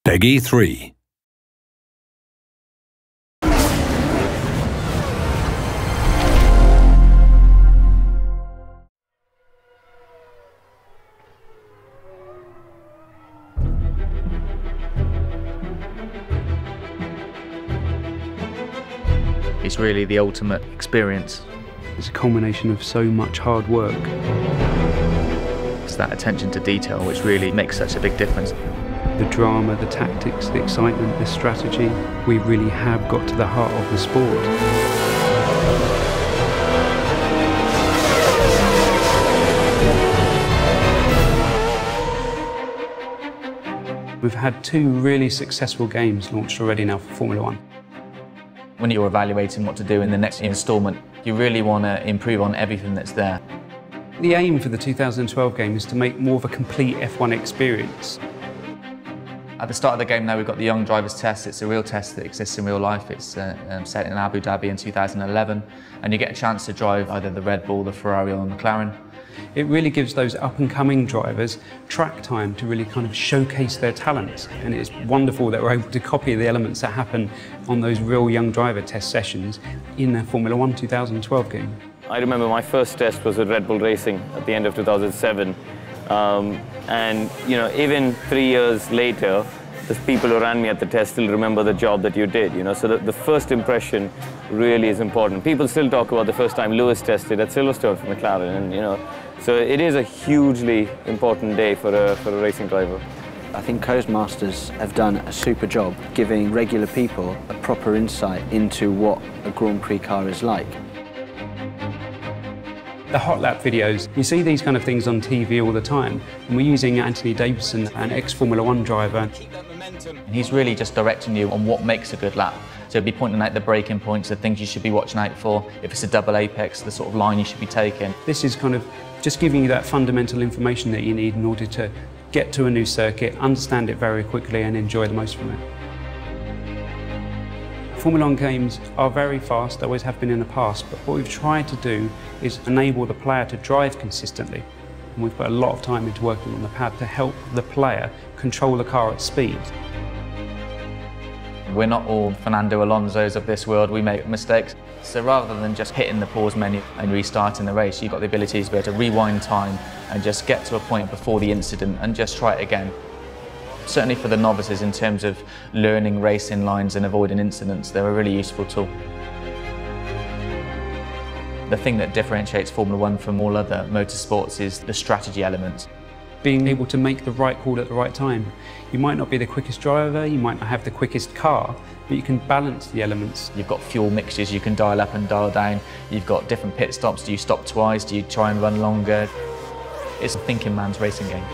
PEGI 3. It's really the ultimate experience. It's a culmination of so much hard work. It's that attention to detail which really makes such a big difference. The drama, the tactics, the excitement, the strategy, we really have got to the heart of the sport. We've had 2 really successful games launched already now for Formula 1. When you're evaluating what to do in the next instalment, you really want to improve on everything that's there. The aim for the 2012 game is to make more of a complete F1 experience. At the start of the game now, we've got the Young Drivers Test. It's a real test that exists in real life. It's set in Abu Dhabi in 2011, and you get a chance to drive either the Red Bull, the Ferrari or the McLaren. It really gives those up-and-coming drivers track time to really kind of showcase their talents, and it's wonderful that we're able to copy the elements that happen on those real young driver test sessions in the Formula 1 2012 game. I remember my first test was with Red Bull Racing at the end of 2007. And you know, even 3 years later, the people who ran me at the test still remember the job that you did, you know, so the first impression really is important. People still talk about the first time Lewis tested at Silverstone for McLaren, and you know, so it is a hugely important day for a racing driver. I think Codemasters have done a super job giving regular people a proper insight into what a Grand Prix car is like. The hot lap videos, you see these kind of things on TV all the time, and we're using Anthony Davidson, an ex-Formula 1 driver. And he's really just directing you on what makes a good lap. So he'll be pointing out the braking points, the things you should be watching out for. If it's a double apex, the sort of line you should be taking. This is kind of just giving you that fundamental information that you need in order to get to a new circuit, understand it very quickly and enjoy the most from it. Formula 1 games are very fast, they always have been in the past, but what we've tried to do is enable the player to drive consistently. And we've put a lot of time into working on the pad to help the player control the car at speed. We're not all Fernando Alonso's of this world, we make mistakes. So rather than just hitting the pause menu and restarting the race, you've got the ability to be able to rewind time and just get to a point before the incident and just try it again. Certainly for the novices, in terms of learning racing lines and avoiding incidents, they're a really useful tool. The thing that differentiates Formula 1 from all other motorsports is the strategy element. Being able to make the right call at the right time. You might not be the quickest driver, you might not have the quickest car, but you can balance the elements. You've got fuel mixtures you can dial up and dial down. You've got different pit stops. Do you stop twice? Do you try and run longer? It's a thinking man's racing game.